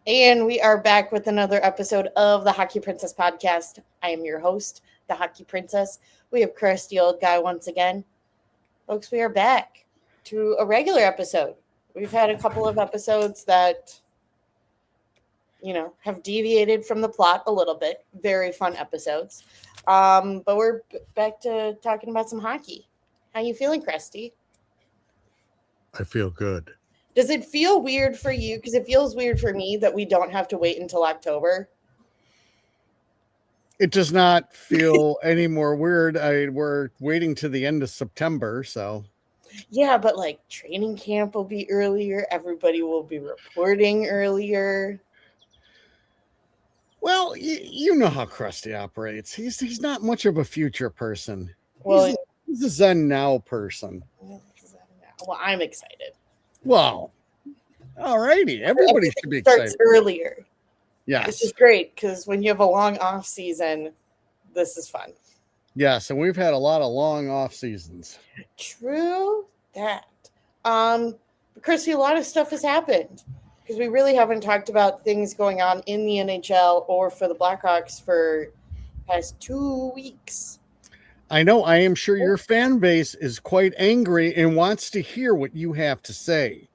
And we are back with another episode of the Hockey Princess podcast. I am your host, the Hockey Princess. We have Chris, the old guy, once again. Folks, we are back to a regular episode. We've had a couple of episodes that, have deviated from the plot a little bit. Very fun episodes. But we're back to talking about some hockey. How you feeling, Krusty? I feel good. Does it feel weird for you? Because it feels weird for me that we don't have to wait until October. It does not feel any more weird. We're waiting to the end of September, so Yeah, but like training camp will be earlier. Everybody will be reporting earlier. well, you know how Krusty operates. He's not much of a future person. Well, He's a Zen now person. well, I'm excited. Well, all righty. Everybody Everything should be starts excited. earlier. Yes, This is great because when you have a long off season, this is fun. yes, and we've had a lot of long off seasons. True that. But Chrissy, a lot of stuff has happened because we really haven't talked about things going on in the NHL or for the Blackhawks for past 2 weeks. I know. I am sure your fan base is quite angry and wants to hear what you have to say.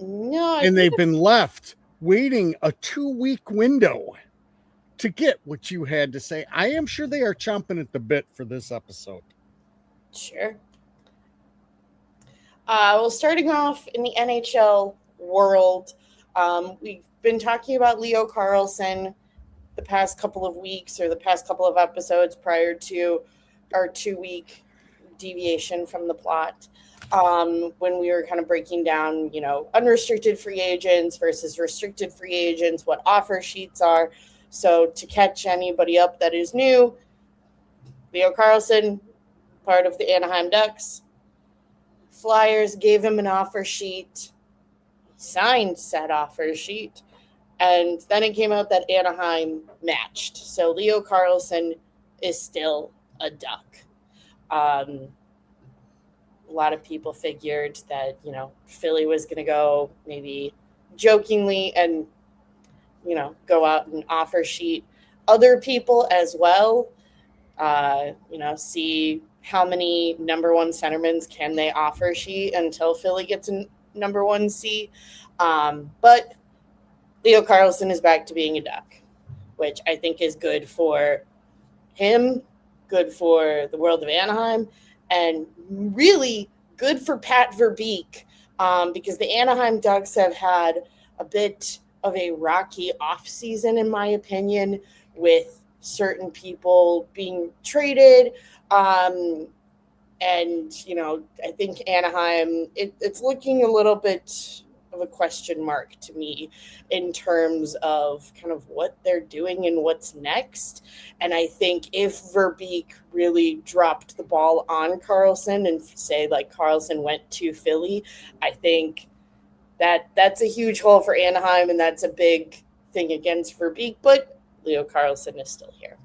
No, I And think they've been left waiting a 2-week window to get what you had to say. I am sure they are chomping at the bit for this episode. sure. Well, starting off in the NHL world, we've been talking about Leo Carlson the past couple of weeks or the past couple of episodes prior to our 2 week deviation from the plot. When we were kind of breaking down, unrestricted free agents versus restricted free agents, what offer sheets are. So to catch anybody up that is new, Leo Carlson, part of the Anaheim Ducks, Flyers gave him an offer sheet, signed said offer sheet, and then it came out that Anaheim matched. So Leo Carlson is still a Duck. A lot of people figured that, Philly was going to go maybe jokingly and, go out and offer sheet other people as well. See how many number one centermans can they offer sheet until Philly gets a number one C. But Leo Carlson is back to being a Duck, which I think is good for him, good for the world of Anaheim, and really good for Pat Verbeek, because the Anaheim Ducks have had a bit of a rocky offseason, in my opinion, with certain people being traded. And, I think Anaheim, it's looking a little bit of a question mark to me in terms of kind of what they're doing and what's next. And I think if Verbeek really dropped the ball on Carlson and say like Carlson went to Philly, I think that's a huge hole for Anaheim and that's a big thing against Verbeek. But Leo Carlson is still here.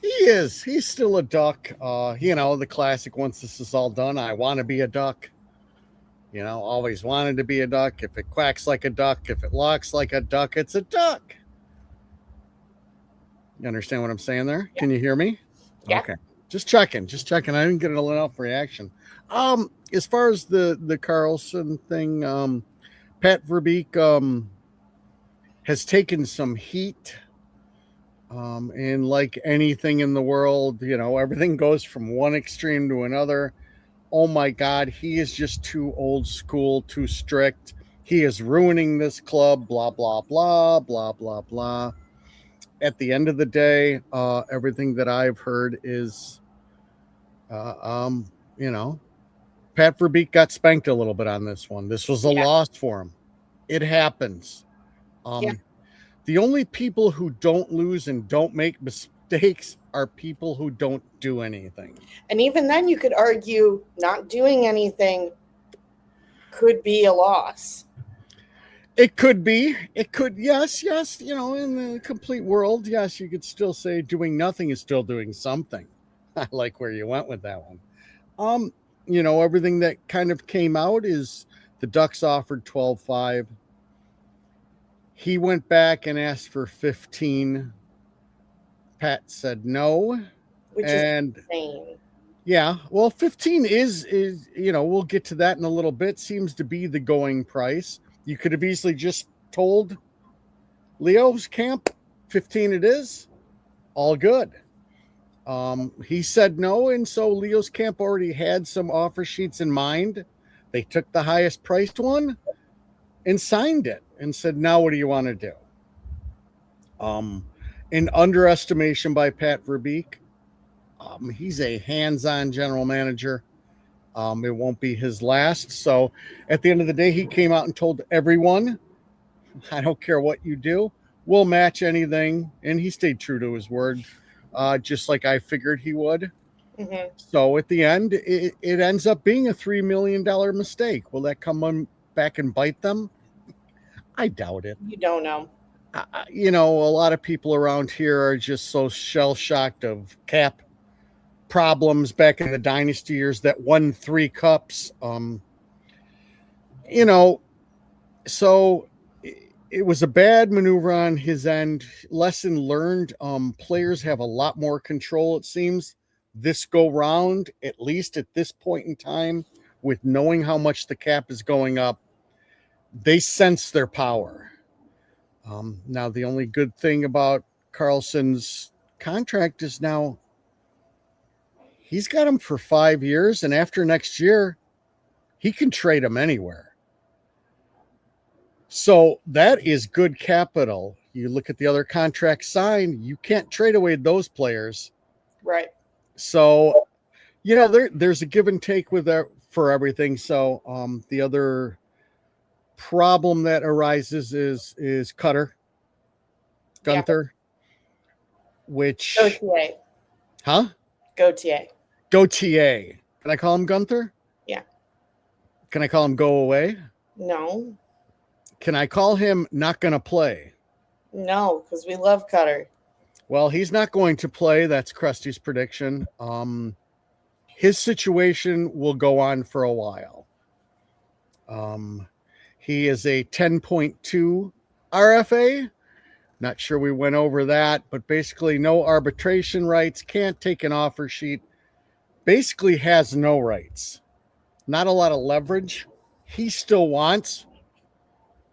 He is. He's still a Duck. The classic, once this is all done, I want to be a Duck. Always wanted to be a Duck. If it quacks like a duck, if it locks like a duck, it's a duck. You understand what I'm saying there? Yeah. Can you hear me? Yeah. Okay. Just checking. I didn't get enough reaction. As far as the Carlson thing, Pat Verbeek has taken some heat. And like anything in the world, everything goes from one extreme to another. Oh my God, he is just too old school, too strict. He is ruining this club, blah, blah, blah, blah, blah, blah. At the end of the day, everything that I've heard is, Pat Verbeek got spanked a little bit on this one. This was a loss for him. It happens. The only people who don't lose and don't make mistakes are people who don't do anything. And even then, you could argue not doing anything could be a loss. It could be. It could, yes. In the complete world, yes, you could still say doing nothing is still doing something. I like where you went with that one. Everything that kind of came out is the Ducks offered 12.5. He went back and asked for 15. Pat said no. which is And insane. yeah, well, 15 is we'll get to that in a little bit. Seems to be the going price. You could have easily just told Leo's camp 15 it is. All good. He said no, and so Leo's camp already had some offer sheets in mind. They took the highest priced one and signed it and said, now what do you want to do? An underestimation by Pat Verbeek. He's a hands-on general manager. It won't be his last. So at the end of the day, he came out and told everyone, I don't care what you do, we'll match anything. And he stayed true to his word, just like I figured he would. Mm-hmm. So at the end, it ends up being a $3 million mistake. Will that come back and bite them? I doubt it. You don't know. A lot of people around here are just so shell-shocked of cap problems back in the dynasty years that won 3 cups. So it was a bad maneuver on his end. Lesson learned. Players have a lot more control, it seems, this go round, at least at this point in time, with knowing how much the cap is going up. They sense their power. Now, the only good thing about Carlson's contract is now he's got him for 5 years, and after next year, he can trade him anywhere. So that is good capital. You look at the other contracts signed, you can't trade away those players. Right. So, there's a give and take with that for everything. So the other problem that arises is Cutter, Gunther, which... Gautier. Huh? Gautier. Can I call him Gunther? Yeah. Can I call him Go Away? No. Can I call him Not Gonna Play? No, because we love Cutter. Well, he's not going to play. That's Krusty's prediction. His situation will go on for a while. He is a 10.2 RFA. Not sure we went over that, but basically no arbitration rights, can't take an offer sheet, basically has no rights. Not a lot of leverage. He still wants.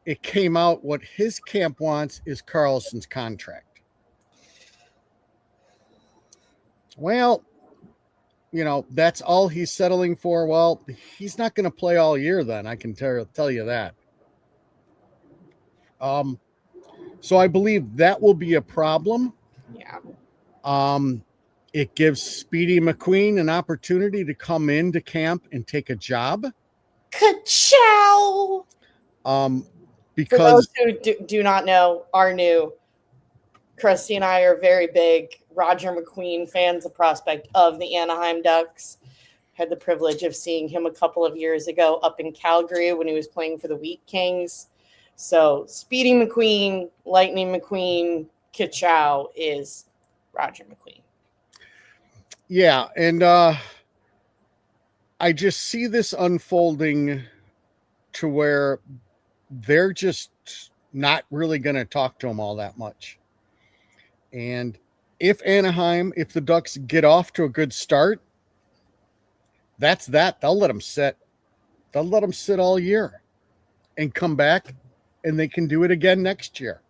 It came out what his camp wants is Carlson's contract. Well, that's all he's settling for. Well, he's not going to play all year then, I can tell you that. So I believe that will be a problem. Yeah. It gives Speedy McQueen an opportunity to come into camp and take a job. Ka-chow! Because for those who do not know, are new, Krusty and I are very big Roger McQueen fans, a prospect of the Anaheim Ducks. Had the privilege of seeing him a couple of years ago up in Calgary when he was playing for the Wheat Kings. So Speedy McQueen, Lightning McQueen, Ka-chow is Roger McQueen. Yeah, and I just see this unfolding to where they're just not really going to talk to him all that much. And if the Ducks get off to a good start, that's that. They'll let him sit. They'll let him sit all year and come back, and they can do it again next year.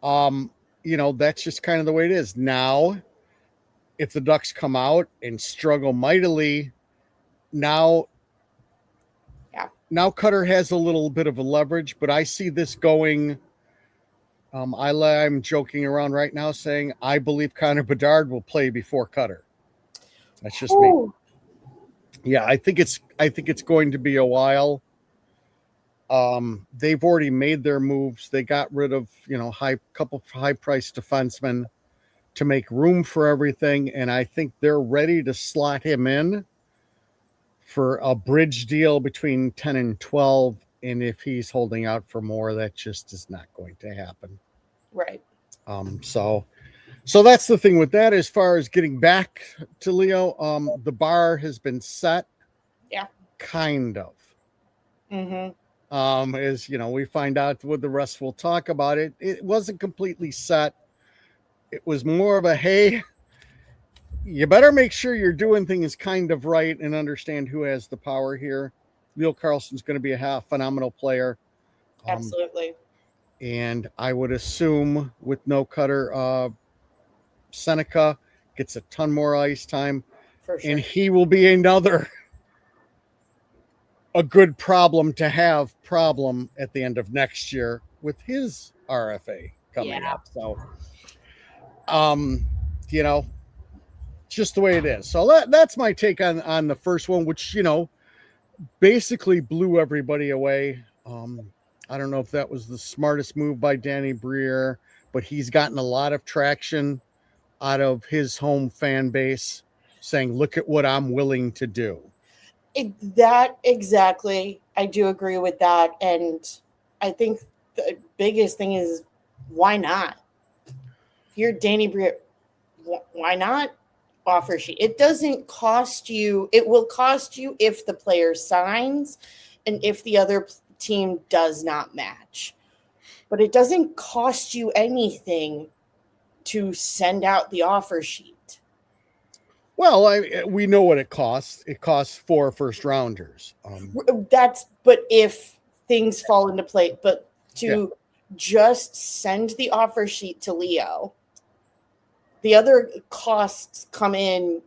That's just kind of the way it is. Now, if the Ducks come out and struggle mightily, now Cutter has a little bit of a leverage, but I see this going. I'm joking around right now saying I believe Connor Bedard will play before Cutter. That's just me. Yeah, I think it's going to be a while. They've already made their moves. They got rid of couple high-priced defensemen to make room for everything, and I think they're ready to slot him in for a bridge deal between 10 and 12. And if he's holding out for more, that just is not going to happen. Right. So that's the thing with that. As far as getting back to Leo, the bar has been set. Yeah. Kind of. Mm-hmm. As we find out what the rest will talk about it. It wasn't completely set. It was more of a, hey, you better make sure you're doing things kind of right and understand who has the power here. Leo Carlson's going to be a phenomenal player. Absolutely. And I would assume with no cutter, Seneca gets a ton more ice time, For sure. and he will be a good problem to have problem at the end of next year with his RFA coming Yeah. up. So, um, you know, just the way it is. So that's my take on the first one, which basically blew everybody away. I don't know if that was the smartest move by Danny Briere, but he's gotten a lot of traction out of his home fan base saying, look at what I'm willing to do. That exactly. I do agree with that. And I think the biggest thing is why not? If you're Danny Briere, why not offer sheet? It doesn't cost you. It will cost you if the player signs and if the other team does not match. But it doesn't cost you anything to send out the offer sheet. Well, we know what it costs. It costs 4 first rounders. But if things fall into place, but to just send the offer sheet to Leo, the other costs come in,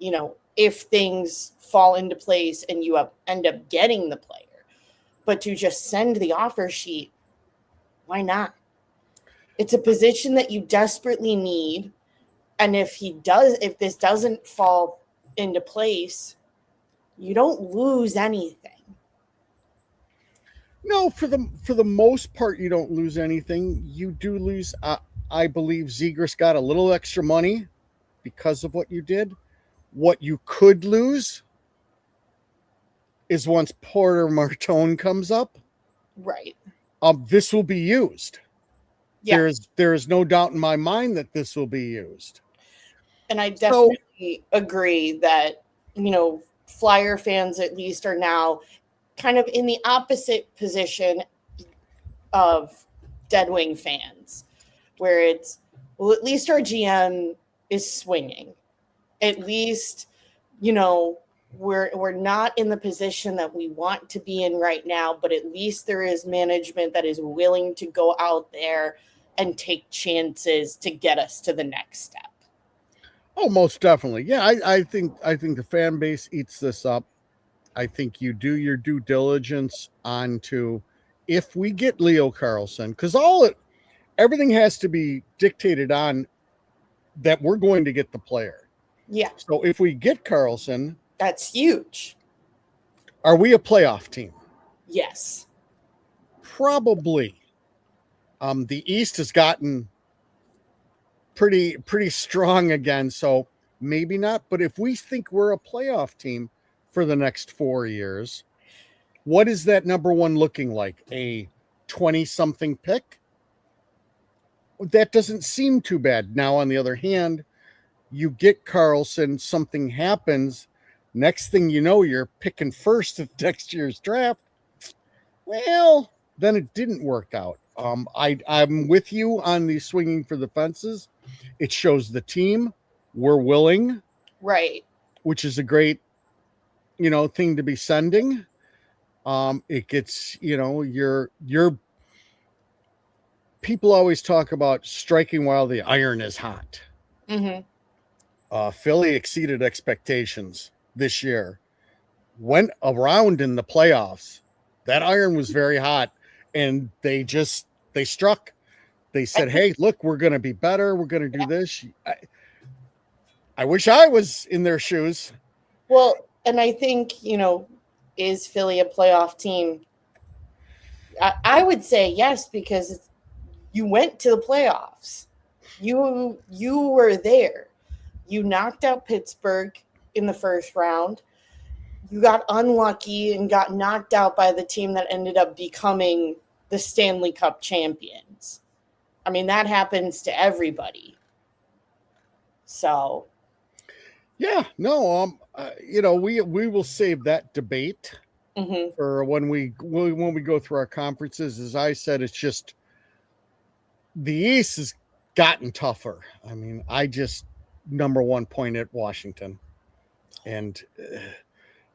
if things fall into place and you end up getting the player. But to just send the offer sheet, why not? It's a position that you desperately need. And if this doesn't fall into place, you don't lose anything. No, for the most part, you don't lose anything. You do lose. I believe Zegras got a little extra money because of what you did. What you could lose is once Porter Martone comes up. Right. This will be used. Yeah. There is no doubt in my mind that this will be used. And I definitely agree that, Flyer fans at least are now kind of in the opposite position of Dead Wing fans, where it's, well, at least our GM is swinging. At least, we're not in the position that we want to be in right now, but at least there is management that is willing to go out there and take chances to get us to the next step. Oh, most definitely. Yeah, I think the fan base eats this up. I think you do your due diligence onto if we get Leo Carlson, because everything has to be dictated on that we're going to get the player. Yeah. So if we get Carlson, that's huge. Are we a playoff team? Yes. Probably. The East has gotten pretty strong again, so maybe not. But if we think we're a playoff team for the next 4 years, what is that number one looking like? A 20-something pick? That doesn't seem too bad. Now, on the other hand, you get Carlson, something happens. Next thing you know, you're picking first at next year's draft. Well, then it didn't work out. I'm with you on the swinging for the fences. It shows the team we're willing, right? Which is a great, thing to be sending. It gets, your people always talk about striking while the iron is hot. Mm-hmm. Philly exceeded expectations this year. Went around in the playoffs. That iron was very hot, and they struck. They said, hey, look, we're going to be better. We're going to do this. I wish I was in their shoes. Well, and I think, is Philly a playoff team? I would say yes, because you went to the playoffs. You were there. You knocked out Pittsburgh in the first round. You got unlucky and got knocked out by the team that ended up becoming the Stanley Cup champions. I mean, that happens to everybody. So, yeah, no, we will save that debate Mm-hmm. for when we go through our conferences. As I said, it's just the East has gotten tougher. I mean, I just number one point at Washington, and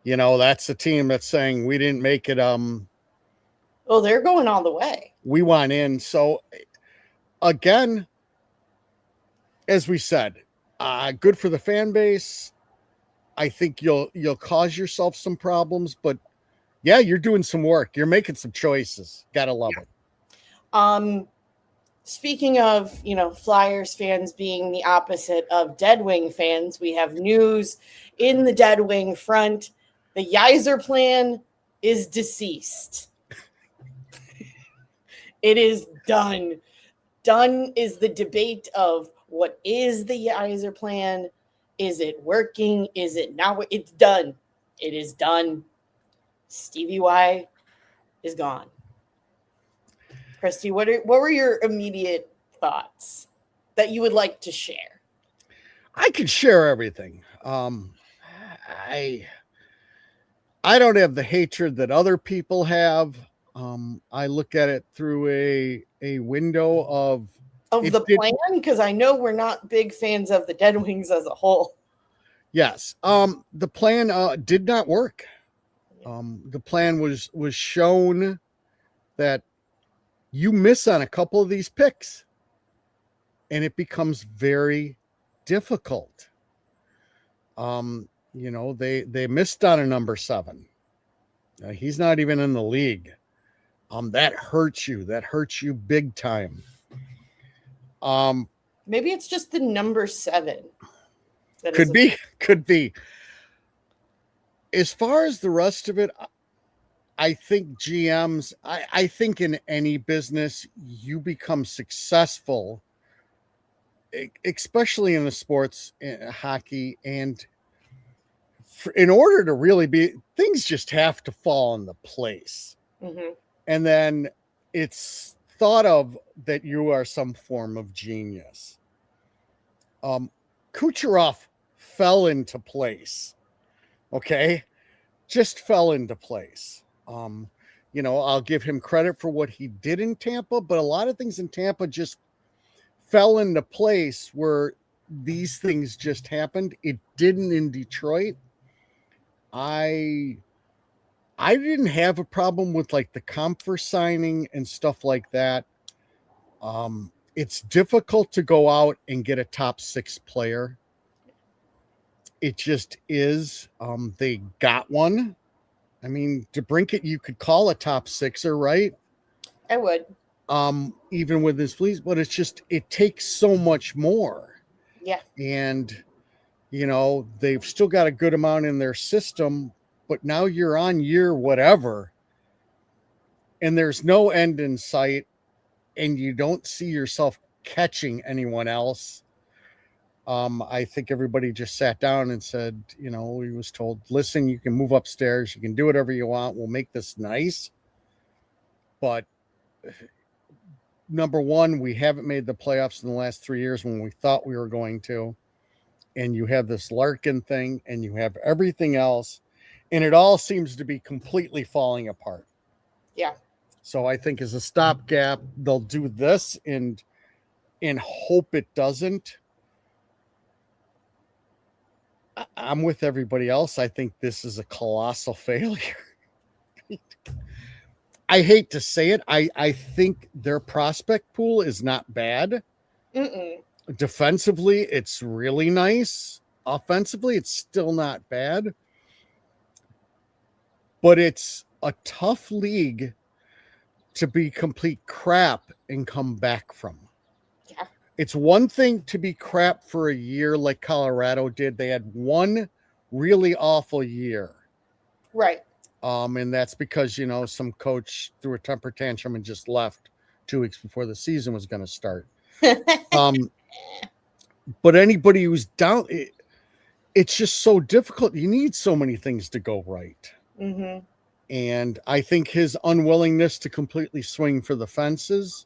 that's the team that's saying we didn't make it. Oh, they're going all the way. We want in. So again, as we said, good for the fan base. I think you'll cause yourself some problems, but yeah, you're doing some work. You're making some choices. Gotta love it. Speaking of, Flyers fans being the opposite of Dead Wing fans, we have news in the Dead Wing front. The Yzer plan is deceased. It is done. Done is the debate of what is the Yzer plan? Is it working? Is it not? It's done. It is done. Stevie Y is gone. Christy, what were your immediate thoughts that you would like to share? I could share everything. I don't have the hatred that other people have. I look at it through a window of the plan, because I know we're not big fans of the Dead Wings as a whole. Yes. The plan did not work. The plan was shown that you miss on a couple of these picks and it becomes very difficult. They missed on a number 7. He's not even in the league. That hurts you. That hurts you big time. Maybe it's just the number 7. Could be. As far as the rest of it, I think GMs, I think in any business, you become successful, especially in the sports, hockey, and in order to really be, things just have to fall into place. Mm-hmm. And then it's thought of that you are some form of genius. Kucherov fell into place. Okay? Just fell into place. I'll give him credit for what he did in Tampa, but a lot of things in Tampa just fell into place where these things just happened. It didn't in Detroit. I didn't have a problem with like the Comfer signing and stuff like that. It's difficult to go out and get a top 6 player. It just is. They got one. I mean, DeBrincat, you could call a top 6er, right? I would. Even with his fleas, but it takes so much more. Yeah. And, they've still got a good amount in their system, but now you're on year whatever, and there's no end in sight, and you don't see yourself catching anyone else. I think everybody just sat down and said, he was told, listen, you can move upstairs. You can do whatever you want. We'll make this nice. But number one, we haven't made the playoffs in the last 3 years when we thought we were going to. And you have this Larkin thing and you have everything else. And it all seems to be completely falling apart. Yeah. So I think as a stopgap, they'll do this and hope it doesn't. I'm with everybody else. I think this is a colossal failure. I hate to say it. I think their prospect pool is not bad. Mm-mm. Defensively, it's really nice. Offensively, it's still not bad. But it's a tough league to be complete crap and come back from. Yeah. It's one thing to be crap for a year like Colorado did. They had one really awful year. Right. And that's because, some coach threw a temper tantrum and just left 2 weeks before the season was going to start. But anybody who's down, it's just so difficult. You need so many things to go right. Mm-hmm. And I think his unwillingness to completely swing for the fences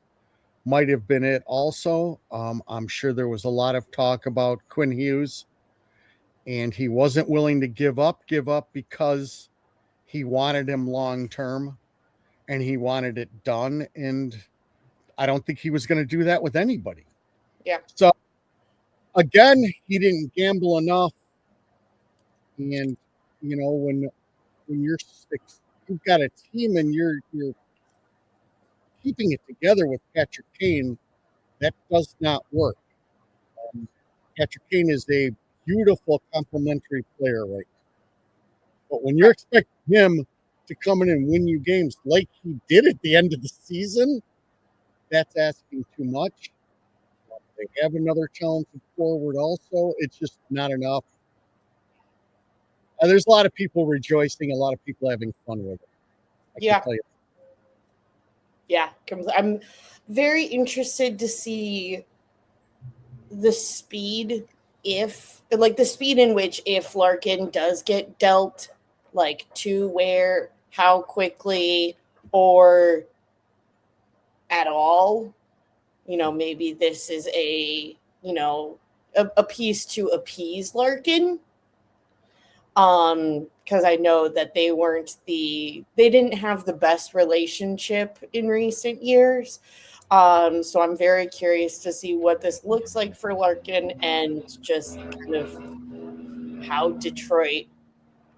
might have been it also. I'm sure there was a lot of talk about Quinn Hughes, and he wasn't willing to give up because he wanted him long term and he wanted it done. And I don't think he was going to do that with anybody. Yeah. So again, he didn't gamble enough. And when you've got a team and you're keeping it together with Patrick Kane, that does not work. Patrick Kane is a beautiful complementary player right now. But when you're expecting him to come in and win you games like he did at the end of the season, that's asking too much. They have another talented forward also. It's just not enough. There's a lot of people rejoicing, a lot of people having fun with it. I can tell you. Yeah. I'm very interested to see the speed the speed in which if Larkin does get dealt, like to where, how quickly, or at all, maybe this is a piece to appease Larkin. Because I know that they didn't have the best relationship in recent years. So I'm very curious to see what this looks like for Larkin and just kind of how Detroit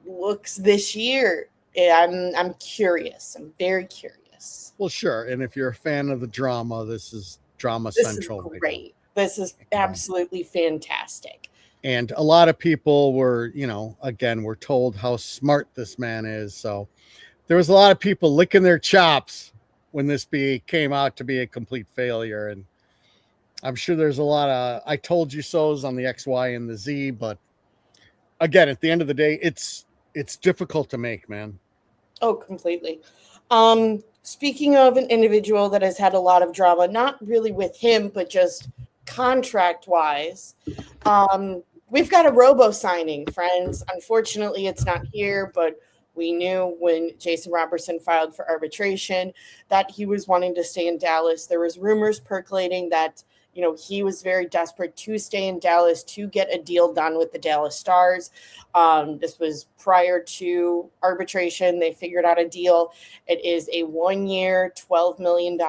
looks this year. I'm curious. I'm very curious. Well, sure. And if you're a fan of the drama, this is drama This central. is great. This is absolutely fantastic. And a lot of people were, again, we're told how smart this man is. So there was a lot of people licking their chops when this came out to be a complete failure. And I'm sure there's a lot of I told you so's on the X, Y, and the Z. But again, at the end of the day, it's difficult to make, man. Oh, completely. Speaking of an individual that has had a lot of drama, not really with him, but just contract-wise, we've got a robo signing, friends. Unfortunately, it's not here, but we knew when Jason Robertson filed for arbitration that he was wanting to stay in Dallas. There was rumors percolating that he was very desperate to stay in Dallas to get a deal done with the Dallas Stars. This was prior to arbitration. They figured out a deal. It is a 1-year, $12 million.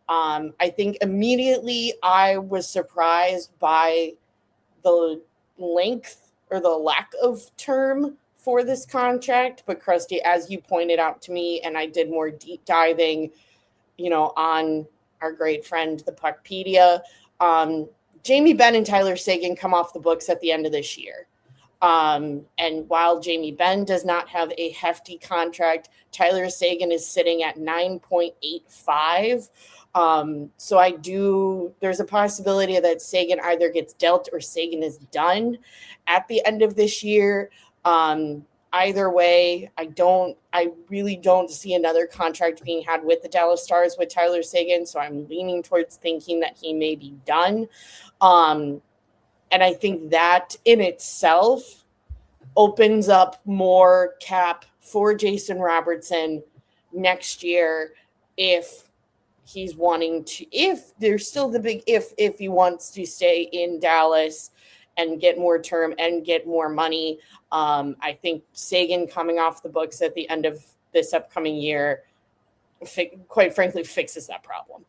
I think immediately I was surprised by the length or the lack of term for this contract. But Krusty, as you pointed out to me, and I did more deep diving, on our great friend, the Puckpedia, Jamie Benn and Tyler Seguin come off the books at the end of this year. And while Jamie Benn does not have a hefty contract, Tyler Seguin is sitting at 9.85. So there's a possibility that Seguin either gets dealt or Seguin is done at the end of this year. Either way, I really don't see another contract being had with the Dallas Stars with Tyler Seguin. So I'm leaning towards thinking that he may be done. And I think that in itself opens up more cap for Jason Robertson next year if there's still the big if he wants to stay in Dallas and get more term and get more money. I think Seguin coming off the books at the end of this upcoming year, quite frankly, fixes that problem.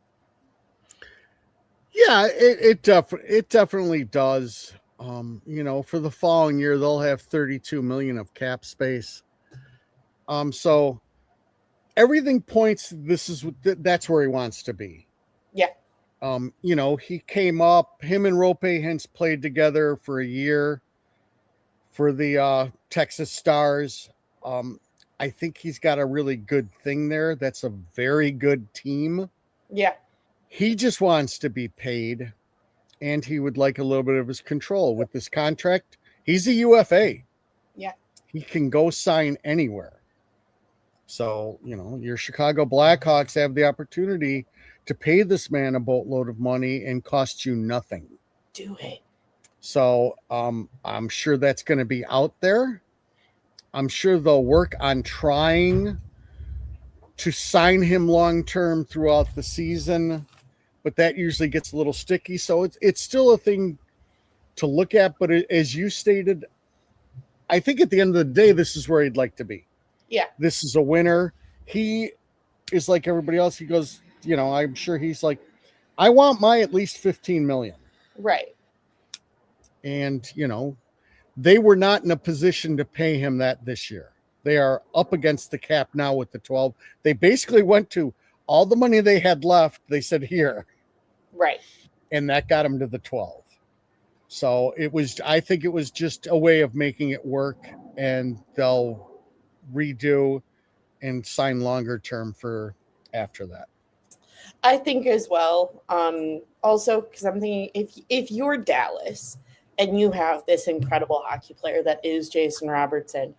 Yeah, it definitely does. For the following year, they'll have $32 million of cap space. So everything points. That's where he wants to be. Yeah. He came up. Him and Rope Hintz played together for a year for the Texas Stars. I think he's got a really good thing there. That's a very good team. Yeah. He just wants to be paid, and he would like a little bit of his control with this contract. He's a UFA. Yeah. He can go sign anywhere. So, your Chicago Blackhawks have the opportunity to pay this man a boatload of money and cost you nothing. Do it. So I'm sure that's going to be out there. I'm sure they'll work on trying to sign him long-term throughout the season, but that usually gets a little sticky. So it's still a thing to look at. But as you stated, I think at the end of the day, this is where he'd like to be. Yeah. This is a winner. He is like everybody else. He goes, I'm sure he's like, I want my at least 15 million. Right. And, they were not in a position to pay him that this year. They are up against the cap now with the 12. They basically went to all the money they had left. They said, here. Right. And that got him to the 12. So I think it was just a way of making it work, and they'll redo and sign longer term for after that. I think as well. Also, because I'm thinking if you're Dallas and you have this incredible hockey player that is Jason Robertson,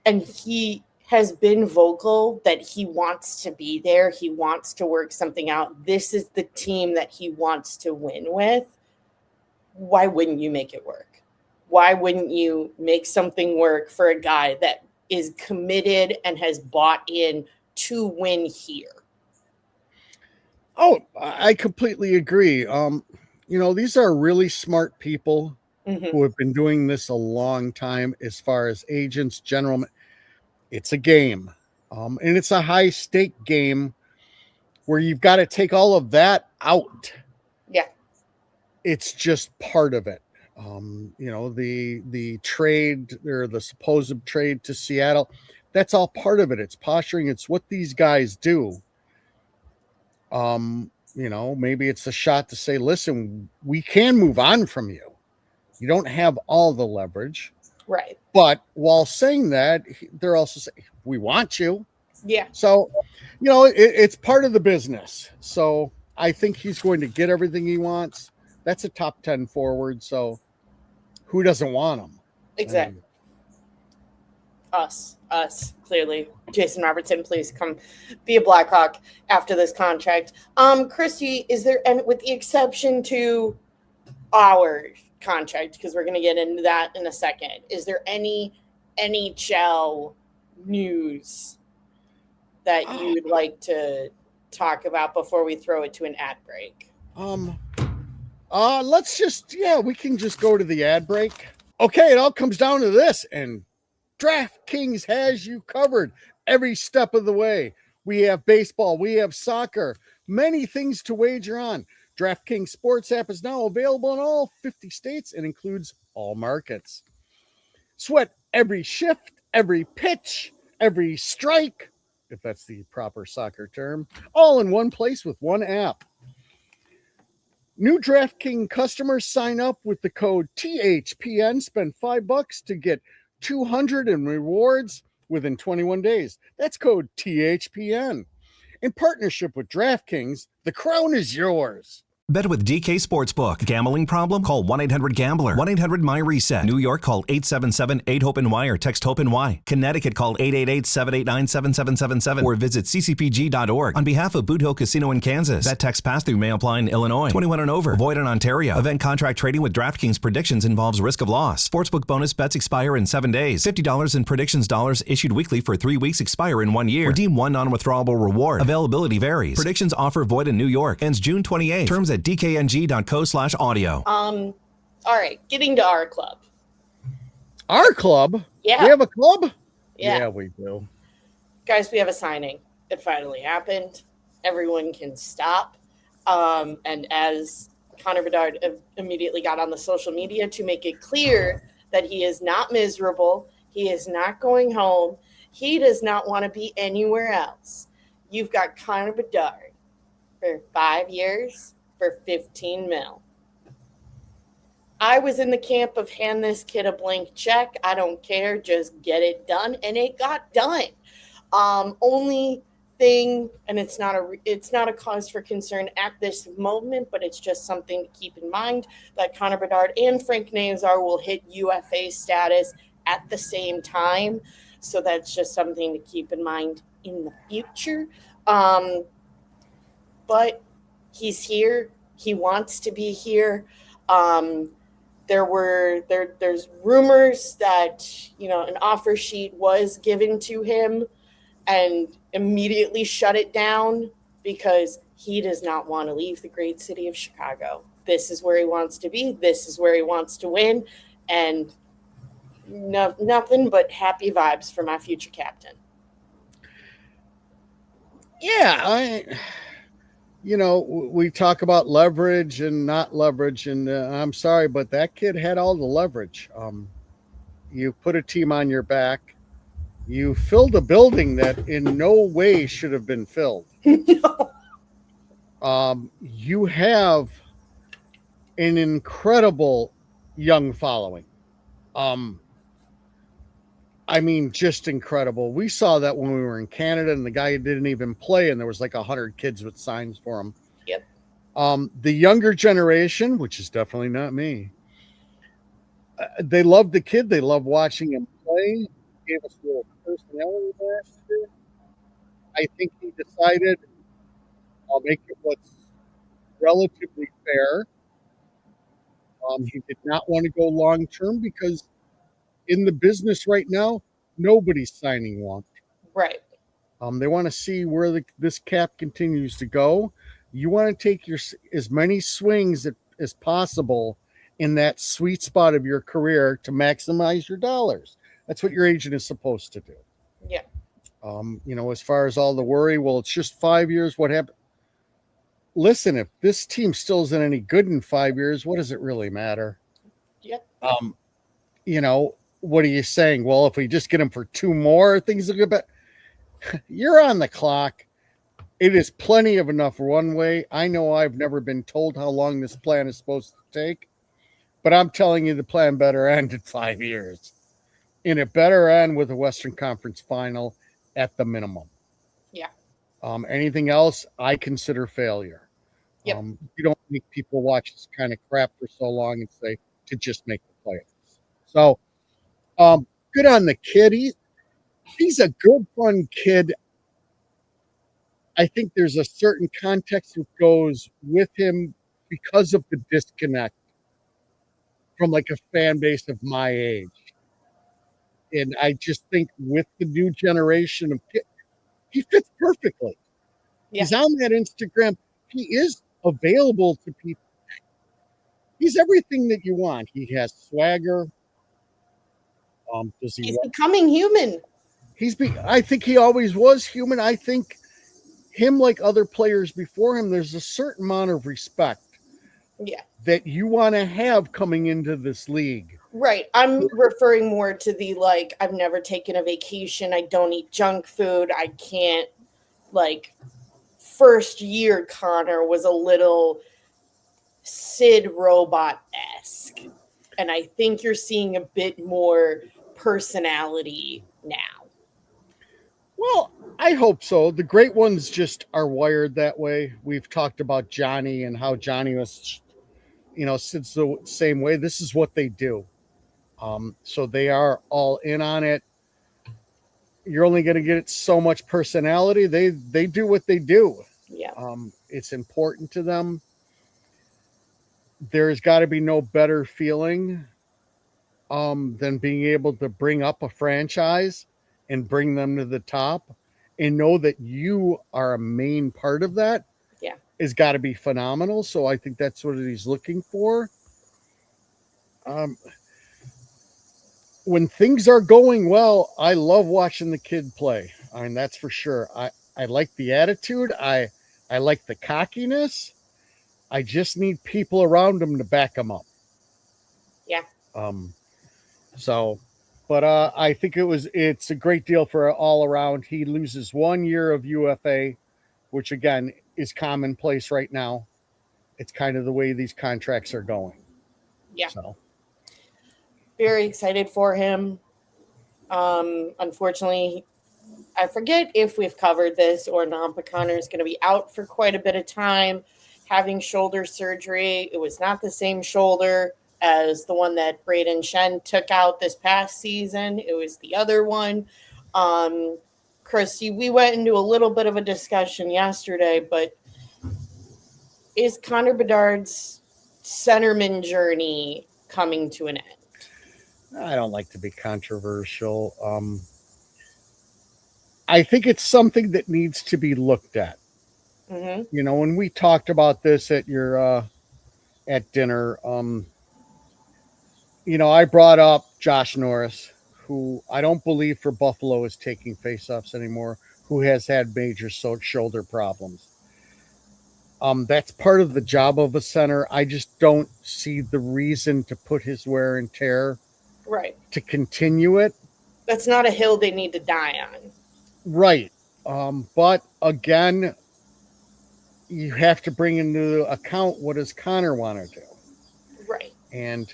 and he has been vocal that he wants to be there, he wants to work something out. This is the team that he wants to win with. Why wouldn't you make it work? Why wouldn't you make something work for a guy that is committed and has bought in to win here? Oh, I completely agree. These are really smart people who have been doing this a long time as far as agents, general. It's a game. And it's a high stake game where you've got to take all of that out. Yeah. It's just part of it. The trade or the supposed trade to Seattle, that's all part of it. It's posturing. It's what these guys do. Maybe it's a shot to say, listen, we can move on from you. You don't have all the leverage. Right. But while saying that, they're also saying, we want you. Yeah. So, it's part of the business. So I think he's going to get everything he wants. That's a top 10 forward. So who doesn't want him? Exactly. Us, clearly. Jason Robertson, please come be a Blackhawk after this contract. Christy, is there, and with the exception to our contract, because we're going to get into that in a second, is there any NHL news that you'd like to talk about before we throw it to an ad break? We can just go to the ad break. Okay, it all comes down to this, and DraftKings has you covered every step of the way. We have baseball, we have soccer, many things to wager on. DraftKings Sports app is now available in all 50 states and includes all markets. Sweat every shift, every pitch, every strike, if that's the proper soccer term, all in one place with one app. New DraftKings customers sign up with the code THPN, spend $5 to get 200 in rewards within 21 days. That's code THPN. In partnership with DraftKings, the crown is yours. Bet with DK Sportsbook. Gambling problem? Call 1-800-GAMBLER. 1-800-MY-RESET. New York, call 877-8-HOPE-NY or text HOPE-NY. Connecticut, call 888-789-7777 or visit ccpg.org. On behalf of Boot Hill Casino in Kansas, bet text pass-through may apply in Illinois. 21 and over. Void in Ontario. Event contract trading with DraftKings predictions involves risk of loss. Sportsbook bonus bets expire in 7 days. $50 in predictions dollars issued weekly for 3 weeks expire in 1 year. Redeem one non-withdrawable reward. Availability varies. Predictions offer void in New York. Ends June 28. Terms at dkng.co/audio. All right, getting to our club. Our club? Yeah. We have a club? Yeah, we do. Guys, we have a signing. It finally happened. Everyone can stop. And as Connor Bedard immediately got on the social media to make it clear that he is not miserable, he is not going home, he does not want to be anywhere else. You've got Connor Bedard for 5 years for 15 mil. I was in the camp of hand this kid a blank check. I don't care. Just get it done. And it got done. Only thing, and it's not a cause for concern at this moment, but it's just something to keep in mind that Connor Bedard and Frank Nazar will hit UFA status at the same time. So that's just something to keep in mind in the future. But he's here. He wants to be here. There's rumors that, an offer sheet was given to him and immediately shut it down because he does not want to leave the great city of Chicago. This is where he wants to be. This is where he wants to win. And No, nothing but happy vibes for my future captain. Yeah, we talk about leverage and not leverage, and I'm sorry, but that kid had all the leverage. You put a team on your back. You filled a building that in no way should have been filled. No. You have an incredible young following. I mean, just incredible. We saw that when we were in Canada, and the guy didn't even play, and there was like 100 kids with signs for him. Yep. The younger generation, which is definitely not me, they love the kid. They love watching him play. He gave us a little personality last year. I think he decided I'll make it what's relatively fair. He did not want to go long term because in the business right now, nobody's signing long. Right. They want to see where this cap continues to go. You want to take as many swings as possible in that sweet spot of your career to maximize your dollars. That's what your agent is supposed to do. Yeah. As far as all the worry, well, it's just 5 years. What happened? Listen, if this team still isn't any good in 5 years, what does it really matter? Yep. What are you saying? Well, if we just get him for 2 more, things will get better. You're on the clock. It is plenty of enough runway. I know I've never been told how long this plan is supposed to take, but I'm telling you the plan better end in 5 years. And it better end with a Western Conference final at the minimum. Yeah. Anything else, I consider failure. Yep. You don't make people watch this kind of crap for so long and say to just make the playoffs. So, good on the kid. He's a good, fun kid. I think there's a certain context that goes with him because of the disconnect from like a fan base of my age. And I just think with the new generation of kids, he fits perfectly. Yeah. He's on that Instagram. He is available to people. He's everything that you want. He has swagger. He's becoming human. I think he always was human. I think him, like other players before him, there's a certain amount of respect that you want to have coming into this league. Right. I'm referring more to the, I've never taken a vacation. I don't eat junk food. I can't, first year Connor was a little Sid robot-esque. And I think you're seeing a bit more personality now. Well, I hope so. The great ones just are wired that way. We've talked about Johnny and how Johnny was, Sid's the same way. This is what they do. So they are all in on it. You're only going to get so much personality. They do what they do. Yeah. It's important to them. There's got to be no better feeling than being able to bring up a franchise and bring them to the top and know that you are a main part of that. Yeah. Has got to be phenomenal. So I think that's what he's looking for. When things are going well, I love watching the kid play. I mean, that's for sure. I like the attitude. I like the cockiness. I just need people around him to back him up. Yeah. But I think it's a great deal for all around. He loses 1 year of UFA, which again is commonplace right now. It's kind of the way these contracts are going. Yeah. So very excited for him. Unfortunately, I forget if we've covered this or not, but Connor is going to be out for quite a bit of time, having shoulder surgery. It was not the same shoulder as the one that Braden Shen took out this past season. It was the other one. Christy, we went into a little bit of a discussion yesterday, but is Connor Bedard's centerman journey coming to an end? I don't like to be controversial. I think it's something that needs to be looked at. Mm-hmm. When we talked about this at your at dinner, I brought up Josh Norris, who I don't believe for Buffalo is taking faceoffs anymore, who has had major shoulder problems. That's part of the job of a center. I just don't see the reason to put his wear and tear Right. to continue it. That's not a hill they need to die on. Right. But again, you have to bring into account what does Connor want to do. Right. And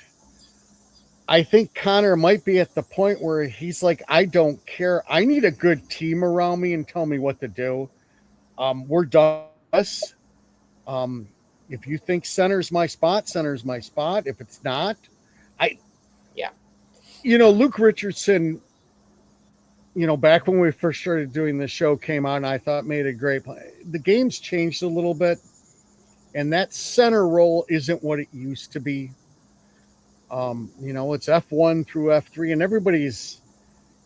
I think Connor might be at the point where he's like, I don't care. I need a good team around me and tell me what to do. We're done. If you think center's my spot, center's my spot. If it's not, Luke Richardson, back when we first started doing this show came out and I thought made a great play. The game's changed a little bit and that center role isn't what it used to be. It's F1 through F3 and everybody's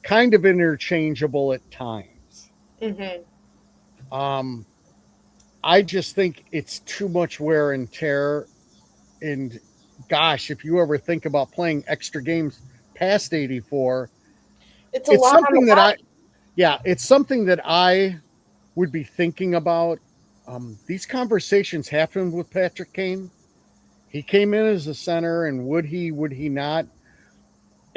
kind of interchangeable at times. Mm-hmm. I just think it's too much wear and tear. And gosh, if you ever think about playing extra games past 84, it's something that it's something that I would be thinking about. These conversations happened with Patrick Kane. He came in as a center, and would he not?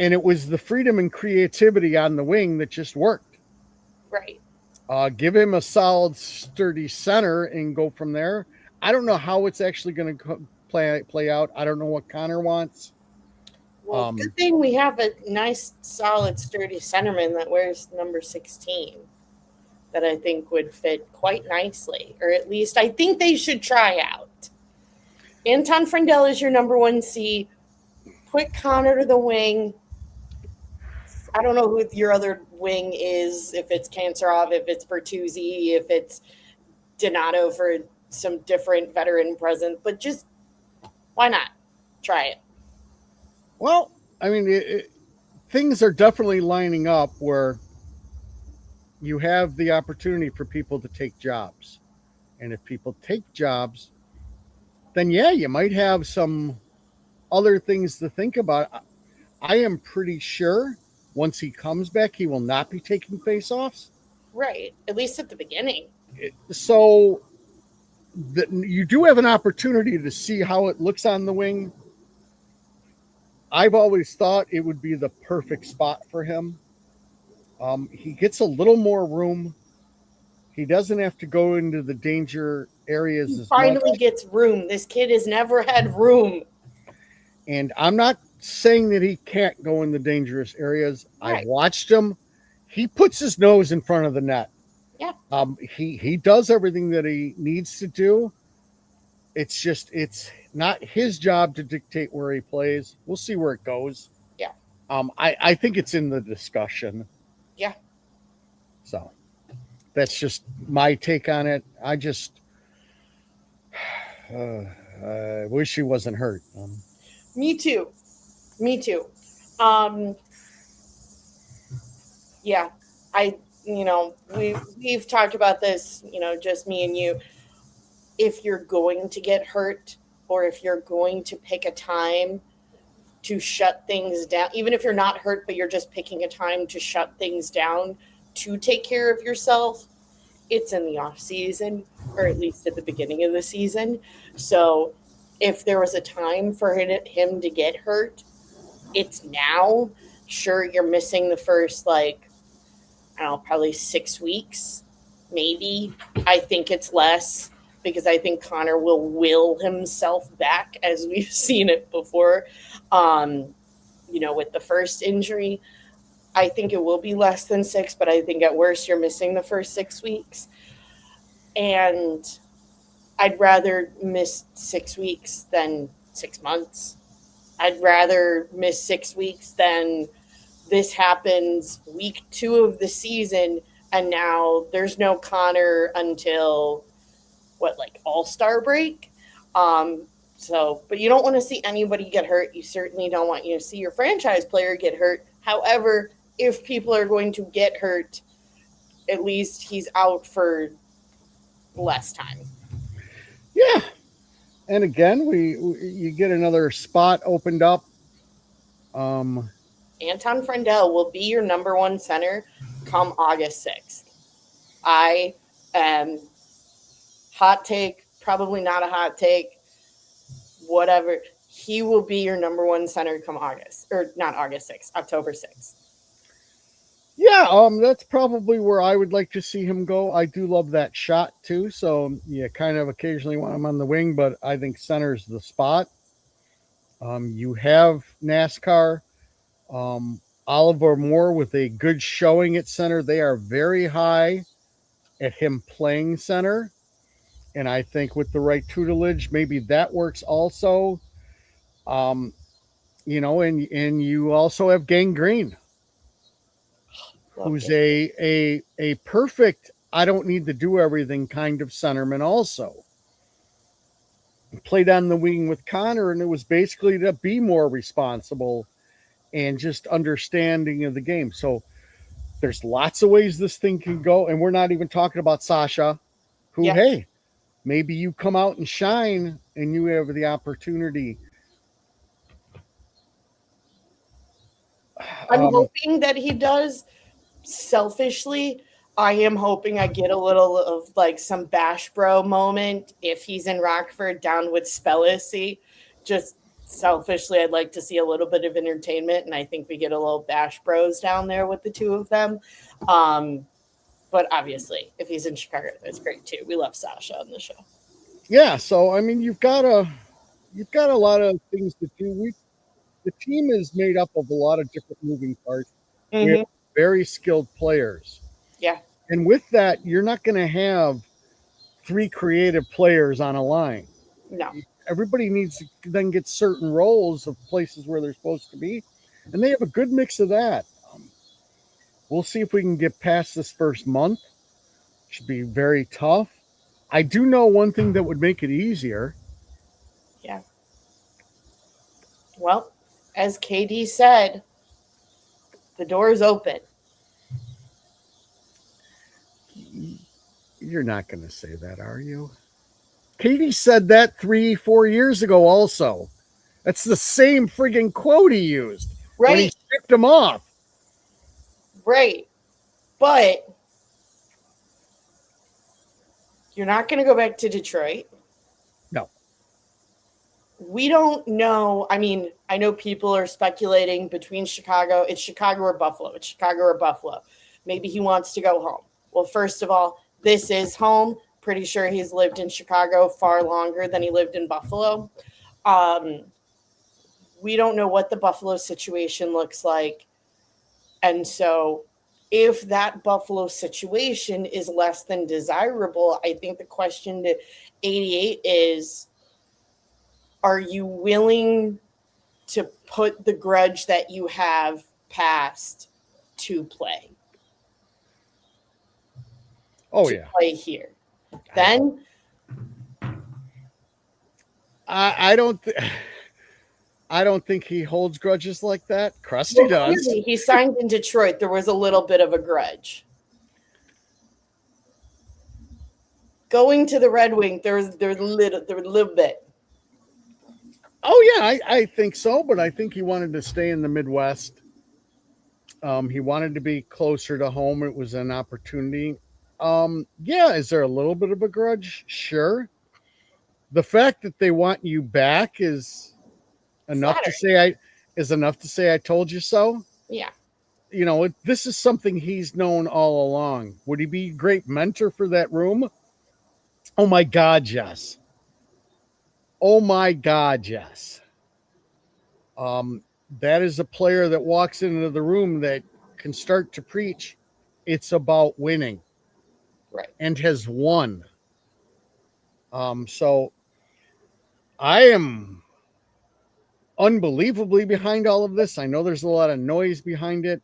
And it was the freedom and creativity on the wing that just worked. Right. Give him a solid, sturdy center and go from there. I don't know how it's actually going to play out. I don't know what Connor wants. Well, good thing we have a nice, solid, sturdy centerman that wears number 16 that I think would fit quite nicely. Or at least I think they should try out. Anton Friendel is your number 1C. Put Connor to the wing. I don't know who your other wing is, if it's Kanserov, if it's Bertuzzi, if it's Donato for some different veteran presence, but just why not try it? Well, I mean, things are definitely lining up where you have the opportunity for people to take jobs. And if people take jobs, then you might have some other things to think about. I am pretty sure once he comes back, he will not be taking face-offs. Right. At least at the beginning. So you do have an opportunity to see how it looks on the wing. I've always thought it would be the perfect spot for him. He gets a little more room. He doesn't have to go into the danger areas. He finally gets room. This kid has never had room. And I'm not saying that he can't go in the dangerous areas. Right. I've watched him. He puts his nose in front of the net. Yeah. He does everything that he needs to do. It's not his job to dictate where he plays. We'll see where it goes. Yeah. I think it's in the discussion. Yeah. So that's just my take on it. I just wish he wasn't hurt. Me too. Yeah, we've talked about this, just me and you. If you're going to get hurt or if you're going to pick a time to shut things down, even if you're not hurt, but you're just picking a time to shut things down to take care of yourself, it's in the off season, or at least at the beginning of the season. So if there was a time for him to get hurt, it's now. Sure, you're missing the first, probably 6 weeks, maybe. I think it's less because I think Connor will himself back as we've seen it before. With the first injury, I think it will be less than 6, but I think at worst you're missing the first 6 weeks. And I'd rather miss 6 weeks than 6 months. I'd rather miss 6 weeks than this happens week 2 of the season, and now there's no Connor until All-Star break. But you don't want to see anybody get hurt. You certainly don't want to see your franchise player get hurt. However, if people are going to get hurt, at least he's out for less time. Yeah. And again, you get another spot opened up. Anton Friendel will be your number one center come August 6th. I am hot take, probably not a hot take, whatever. He will be your number one center come August, or not August 6th, October 6th. Yeah, that's probably where I would like to see him go. I do love that shot too. So you kind of occasionally want him on the wing, but I think center's the spot. You have NASCAR, Oliver Moore with a good showing at center. They are very high at him playing center. And I think with the right tutelage, maybe that works also. And you also have Gang Green, who's a perfect, I don't need to do everything kind of centerman also. Played on the wing with Connor, and it was basically to be more responsible and just understanding of the game. So there's lots of ways this thing can go. And we're not even talking about Sasha, who, hey, maybe you come out and shine and you have the opportunity. I'm hoping that he does. Selfishly, I am hoping I get a little of like some Bash Bro moment if he's in Rockford down with Spellacy. Just selfishly, I'd like to see a little bit of entertainment, and I think we get a little Bash Bros down there with the two of them. But obviously, if he's in Chicago, that's great too. We love Sasha on the show. Yeah, so I mean, you've got a lot of things to do. The team is made up of a lot of different moving parts. Mm-hmm. We have very skilled players. Yeah. And with that, you're not going to have 3 creative players on a line. No. Everybody needs to then get certain roles of places where they're supposed to be. And they have a good mix of that. We'll see if we can get past this first month. Should be very tough. I do know one thing that would make it easier. Yeah. Well, as KD said, the door is open. You're not going to say that, are you? Katie said that 3-4 years ago also. That's the same friggin' quote he used. Right. When he shipped him off. Right. But you're not going to go back to Detroit. No. We don't know. I mean, I know people are speculating between Chicago. It's Chicago or Buffalo. It's Chicago or Buffalo. Maybe he wants to go home. Well, first of all, this is home. Pretty sure he's lived in Chicago far longer than he lived in Buffalo. We don't know what the Buffalo situation looks like. And so if that Buffalo situation is less than desirable, I think the question to 88 is, are you willing to put the grudge that you have past to play? Oh, yeah. Play here. Then I don't think he holds grudges like that. Krusty does. He signed in Detroit. There was a little bit of a grudge. Going to the Red Wings, there was a little bit. Oh yeah, I think so, but I think he wanted to stay in the Midwest. He wanted to be closer to home. It was an opportunity. Yeah, is there a little bit of a grudge? Sure. The fact that they want you back is enough to say I told you so. Yeah. You know, this is something he's known all along. Would he be a great mentor for that room? Oh my God, yes. Oh my God, yes. That is a player that walks into the room that can start to preach. It's about winning. Right. And has won. So I am unbelievably behind all of this. I know there's a lot of noise behind it.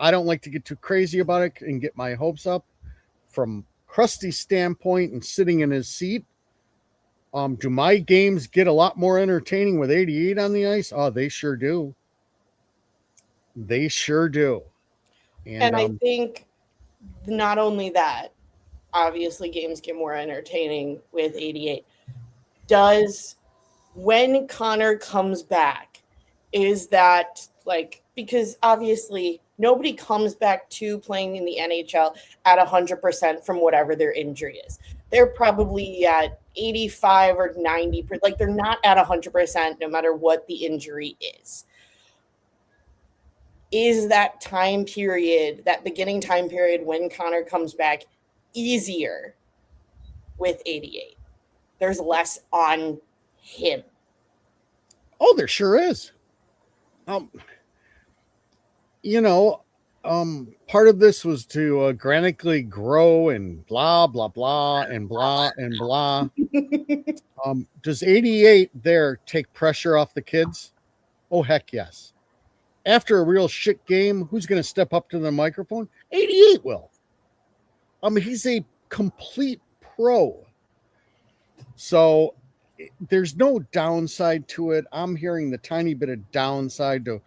I don't like to get too crazy about it and get my hopes up. From Krusty's standpoint and sitting in his seat, do my games get a lot more entertaining with 88 on the ice? Oh, they sure do. They sure do. And I think not only that, obviously games get more entertaining with 88. When Connor comes back, is that like because obviously nobody comes back to playing in the NHL at 100% from whatever their injury is. They're probably at 85 or 90%. Like they're not at 100% no matter what the injury is. Is that time period, that beginning time period when Connor comes back, easier with 88? There's less on him. Oh, there sure is. You know, part of this was to organically grow and blah blah blah and blah and blah. Does 88 there take pressure off the kids? Oh heck yes. After a real shit game, who's going to step up to the microphone? 88 will. He's a complete pro. So there's no downside to it. I'm hearing the tiny bit of downside to,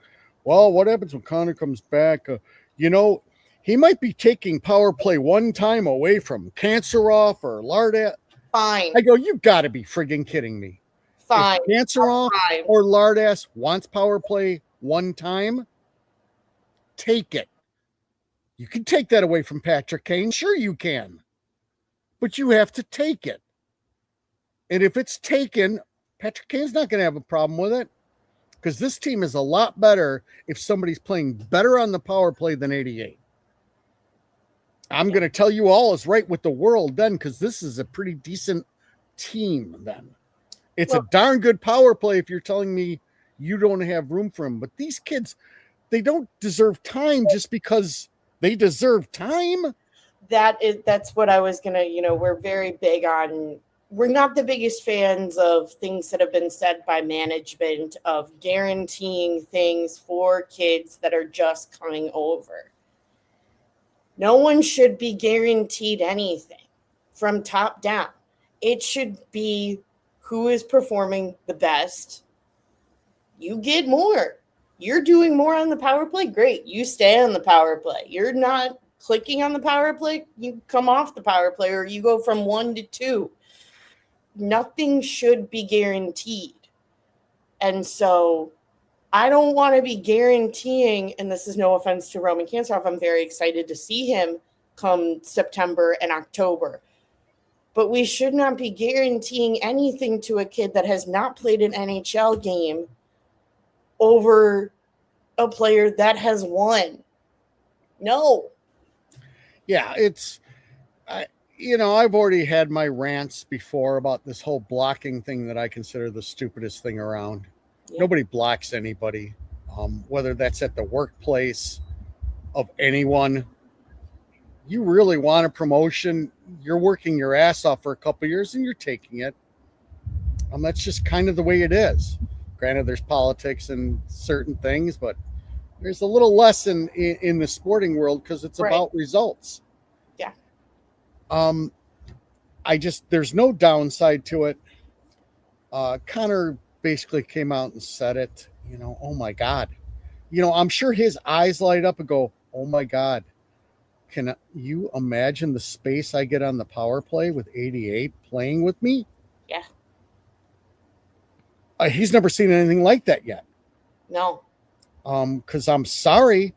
well, what happens when Connor comes back? He might be taking power play one time away from Canceroff or Lardat. Fine. I go, you got to be friggin' kidding me. Fine. If Canceroff or Lardas wants power play one time, take it. You can take that away from Patrick Kane. Sure you can. But you have to take it. And if it's taken, Patrick Kane's not going to have a problem with it, because this team is a lot better if somebody's playing better on the power play than 88. I'm going to tell you all is right with the world then, because this is a pretty decent team then. It's a darn good power play if you're telling me you don't have room for them. But these kids, they don't deserve time just because they deserve time. That's what I was going to, we're very big on. We're not the biggest fans of things that have been said by management of guaranteeing things for kids that are just coming over. No one should be guaranteed anything from top down. It should be who is performing the best. You get more. You're doing more on the power play. Great. You stay on the power play. You're not clicking on the power play. You come off the power play, or you go from 1 to 2. Nothing should be guaranteed. And so I don't want to be guaranteeing, and this is no offense to Roman Canceroff, I'm very excited to see him come September and October. But we should not be guaranteeing anything to a kid that has not played an NHL game over a player that has won. No. Yeah, I've already had my rants before about this whole blocking thing that I consider the stupidest thing around. Yeah. Nobody blocks anybody, whether that's at the workplace of anyone. You really want a promotion, you're working your ass off for a couple of years and you're taking it. That's just kind of the way it is. Granted, there's politics and certain things, but there's a little less in the sporting world because it's about results. Yeah. There's no downside to it. Connor basically came out and said it, oh my God. I'm sure his eyes light up and go, oh my God. Can you imagine the space I get on the power play with 88 playing with me? Yeah. He's never seen anything like that yet. No. Because I'm sorry,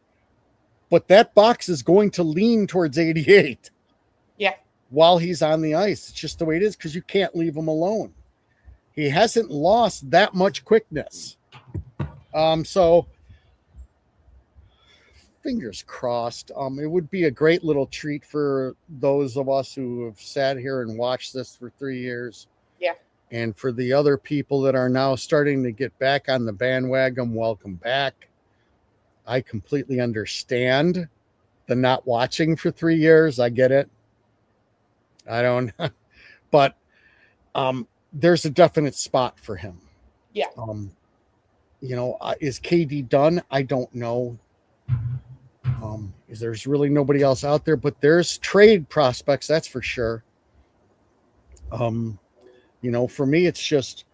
but that box is going to lean towards 88. Yeah. While he's on the ice. It's just the way it is because you can't leave him alone. He hasn't lost that much quickness. So fingers crossed. It would be a great little treat for those of us who have sat here and watched this for 3 years. Yeah. And for the other people that are now starting to get back on the bandwagon, welcome back. I completely understand the not watching for 3 years. I get it. I don't, but there's a definite spot for him. Yeah. Is KD done? I don't know. There's really nobody else out there, but there's trade prospects, that's for sure. For me, it's just,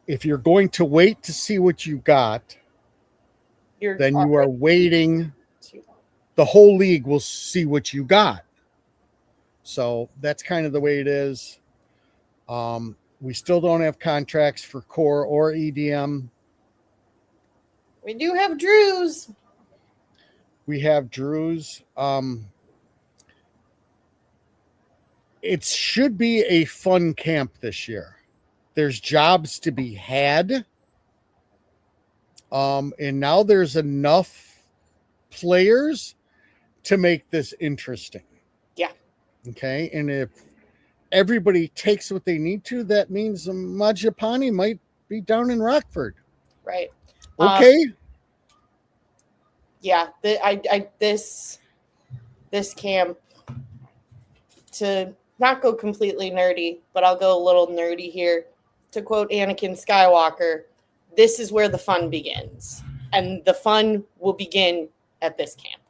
if you're going to wait to see what you got, then you are waiting. The whole league will see what you got. So that's kind of the way it is. We still don't have contracts for core or EDM. We do have Drews. We have Drews. It should be a fun camp this year. There's jobs to be had. And now there's enough players to make this interesting. Yeah. Okay. And if everybody takes what they need to, that means Majapani might be down in Rockford. Right. Okay. Yeah. This camp, to not go completely nerdy, but I'll go a little nerdy here. To quote Anakin Skywalker, this is where the fun begins. And the fun will begin at this camp.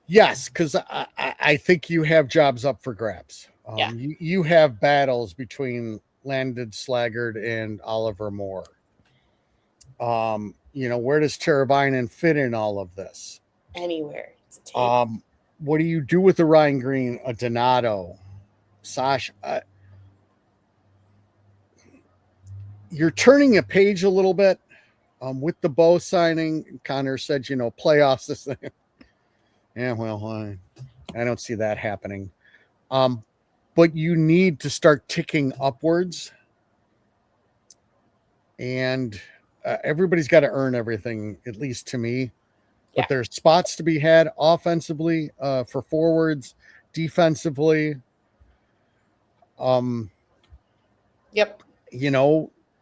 Yes, because I think you have jobs up for grabs. Yeah. You have battles between Landon Slaggard and Oliver Moore. Where does Teravainen fit in all of this? Anywhere. It's a tape. What do you do with the Ryan Green, a Donato, Sasha? You're turning a page a little bit with the Bo signing. Connor said, playoffs this thing. Yeah, well, I don't see that happening. But you need to start ticking upwards. And everybody's got to earn everything, at least to me. But Yeah. there's spots to be had offensively for forwards, defensively. Yep.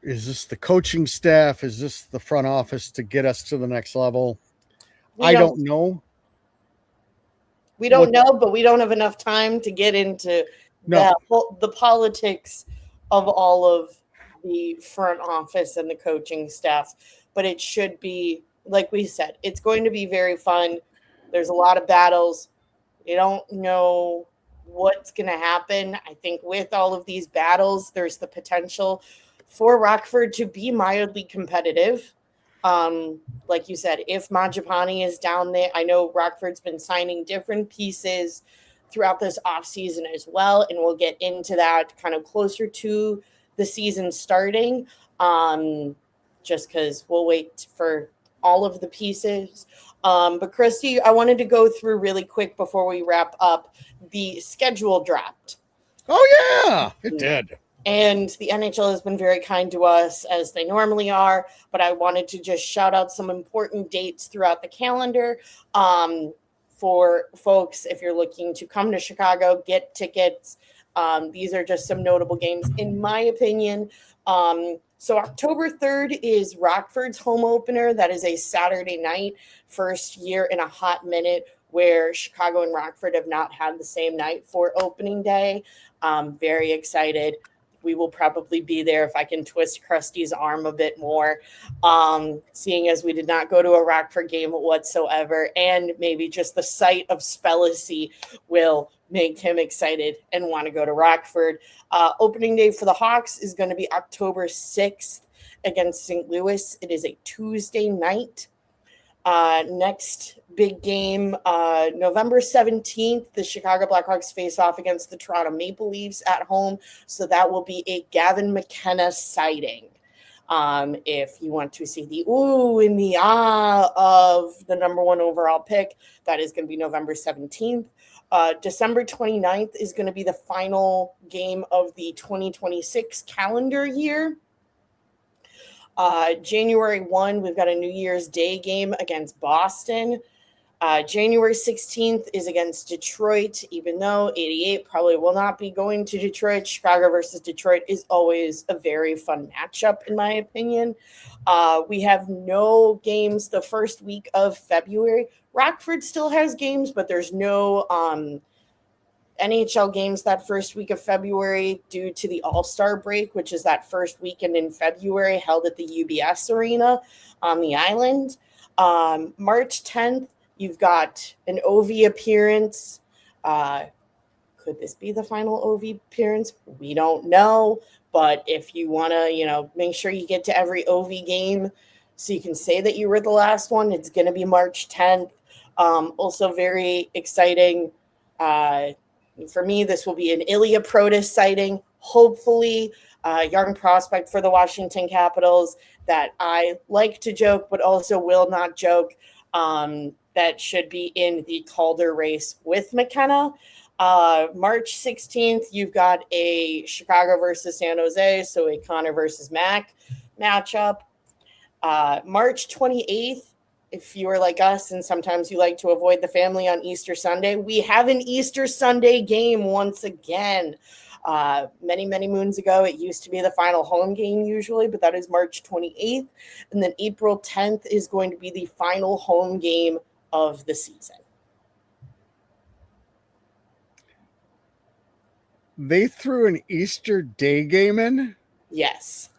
Is this the coaching staff? Is this the front office to get us to the next level? I don't know. We don't know, but we don't have enough time to get into the politics of all of the front office and the coaching staff. But it should be, like we said, it's going to be very fun. There's a lot of battles. You don't know what's going to happen. I think with all of these battles, there's the potential for Rockford to be mildly competitive. Like you said, if Majapani is down there, I know Rockford's been signing different pieces throughout this offseason as well, and we'll get into that kind of closer to the season starting, just because we'll wait for all of the pieces. But Christy, I wanted to go through really quick before we wrap up the schedule dropped. Oh, yeah, it did. And the NHL has been very kind to us, as they normally are. But I wanted to just shout out some important dates throughout the calendar for folks. If you're looking to come to Chicago, get tickets. These are just some notable games, in my opinion. So October 3rd is Rockford's home opener. That is a Saturday night, first year in a hot minute where Chicago and Rockford have not had the same night for opening day. Very excited. We will probably be there if I can twist Krusty's arm a bit more, seeing as we did not go to a Rockford game whatsoever. And maybe just the sight of Spellacy will make him excited and want to go to Rockford. Opening day for the Hawks is going to be October 6th against St. Louis. It is a Tuesday night. Next big game, November 17th, the Chicago Blackhawks face off against the Toronto Maple Leafs at home. So that will be a Gavin McKenna sighting. If you want to see the ooh and the ah of the number one overall pick, that is going to be November 17th. December 29th is going to be the final game of the 2026 calendar year. January 1, we've got a New Year's Day game against Boston. January 16th is against Detroit, even though 88 probably will not be going to Detroit. Chicago versus Detroit is always a very fun matchup, in my opinion. We have no games the first week of February. Rockford still has games, but there's no NHL games that first week of February due to the All-Star break, which is that first weekend in February held at the UBS Arena on the island. March 10th, you've got an OV appearance. Could this be the final OV appearance? We don't know. But if you want to, make sure you get to every OV game so you can say that you were the last one, it's going to be March 10th. Also very exciting. For me, this will be an Ilya Protas sighting. Hopefully, young prospect for the Washington Capitals that I like to joke, but also will not joke, that should be in the Calder race with McKenna. March 16th, you've got a Chicago versus San Jose, so a Connor versus Mac matchup. March 28th, if you are like us and sometimes you like to avoid the family on Easter Sunday, we have an Easter Sunday game once again. Many, many moons ago, it used to be the final home game usually, but that is March 28th. And then April 10th is going to be the final home game of the season. They threw an Easter Day game in? Yes.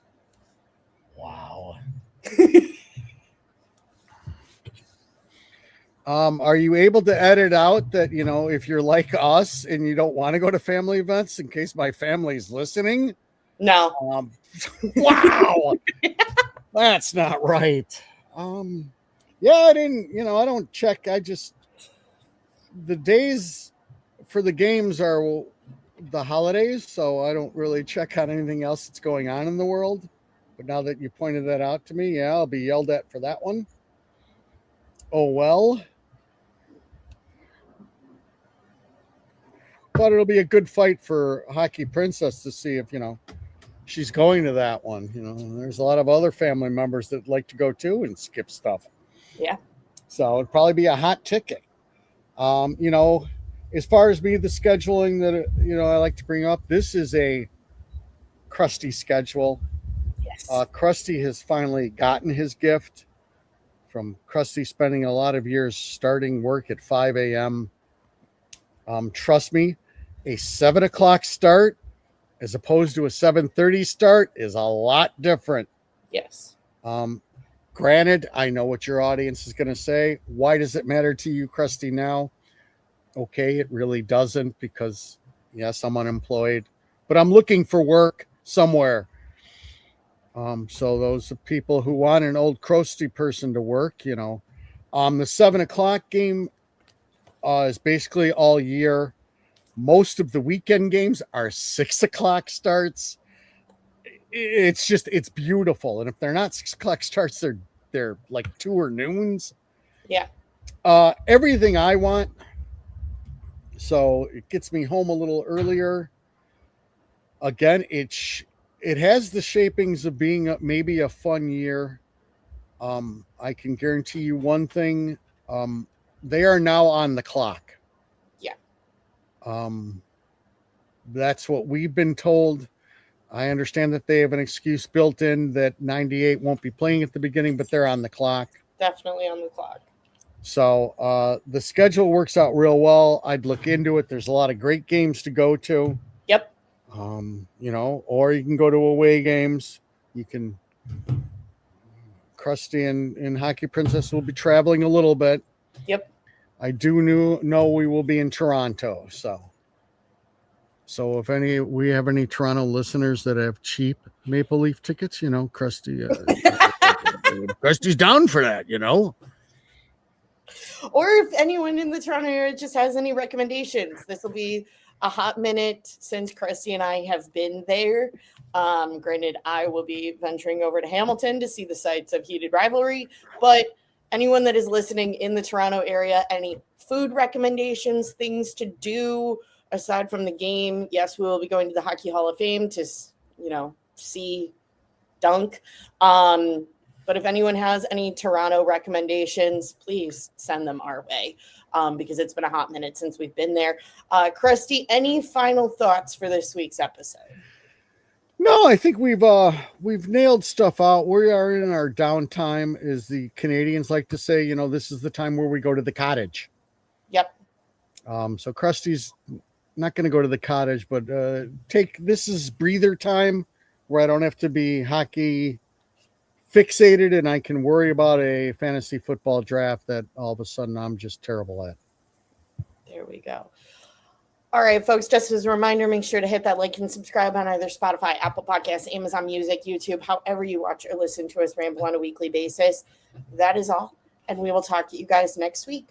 Wow. Are you able to edit out that, if you're like us and you don't want to go to family events in case my family's listening? No. Wow. That's not right. Yeah, I didn't, I don't check. The days for the games are the holidays, so I don't really check on anything else that's going on in the world. But now that you pointed that out to me, yeah, I'll be yelled at for that one. Oh, well. But it'll be a good fight for Hockey Princess to see if, she's going to that one. There's a lot of other family members that like to go too and skip stuff. Yeah. So it'd probably be a hot ticket. As far as me, the scheduling that, I like to bring up, this is a Krusty schedule. Yes. Krusty has finally gotten his gift from Krusty spending a lot of years starting work at 5 a.m. Trust me, a 7 o'clock start as opposed to a 7:30 start is a lot different. Yes. Granted, I know what your audience is going to say. Why does it matter to you, Krusty, now? Okay, it really doesn't because, yes, I'm unemployed, but I'm looking for work somewhere. So those are people who want an old Krusty person to work, the 7 o'clock game is basically all year. Most of the weekend games are 6 o'clock starts. It's beautiful. And if they're not 6 o'clock starts, they're like 2 or noons. Yeah. Everything I want. So it gets me home a little earlier. Again, it has the shapings of being maybe a fun year. I can guarantee you one thing. They are now on the clock. Yeah. That's what we've been told. I understand that they have an excuse built in that 98 won't be playing at the beginning, but they're on the clock. Definitely on the clock. So the schedule works out real well. I'd look into it. There's a lot of great games to go to. Yep. Or you can go to away games. You can. Krusty and Hockey Princess will be traveling a little bit. Yep. I do know we will be in Toronto. So if we have any Toronto listeners that have cheap Maple Leaf tickets, Krusty, Krusty's down for that, Or if anyone in the Toronto area just has any recommendations, this will be a hot minute since Krusty and I have been there. Granted, I will be venturing over to Hamilton to see the sites of Heated Rivalry, but anyone that is listening in the Toronto area, any food recommendations, things to do aside from the game? Yes, we will be going to the Hockey Hall of Fame to, see Dunk. But if anyone has any Toronto recommendations, please send them our way because it's been a hot minute since we've been there. Krusty, any final thoughts for this week's episode? No, I think we've nailed stuff out. We are in our downtime, as the Canadians like to say. This is the time where we go to the cottage. Yep. So Krusty's not going to go to the cottage, but this is breather time where I don't have to be hockey fixated and I can worry about a fantasy football draft that all of a sudden I'm just terrible at. There we go. All right, folks, just as a reminder, make sure to hit that like and subscribe on either Spotify, Apple Podcasts, Amazon Music, YouTube, however you watch or listen to us ramble on a weekly basis. That is all. And we will talk to you guys next week.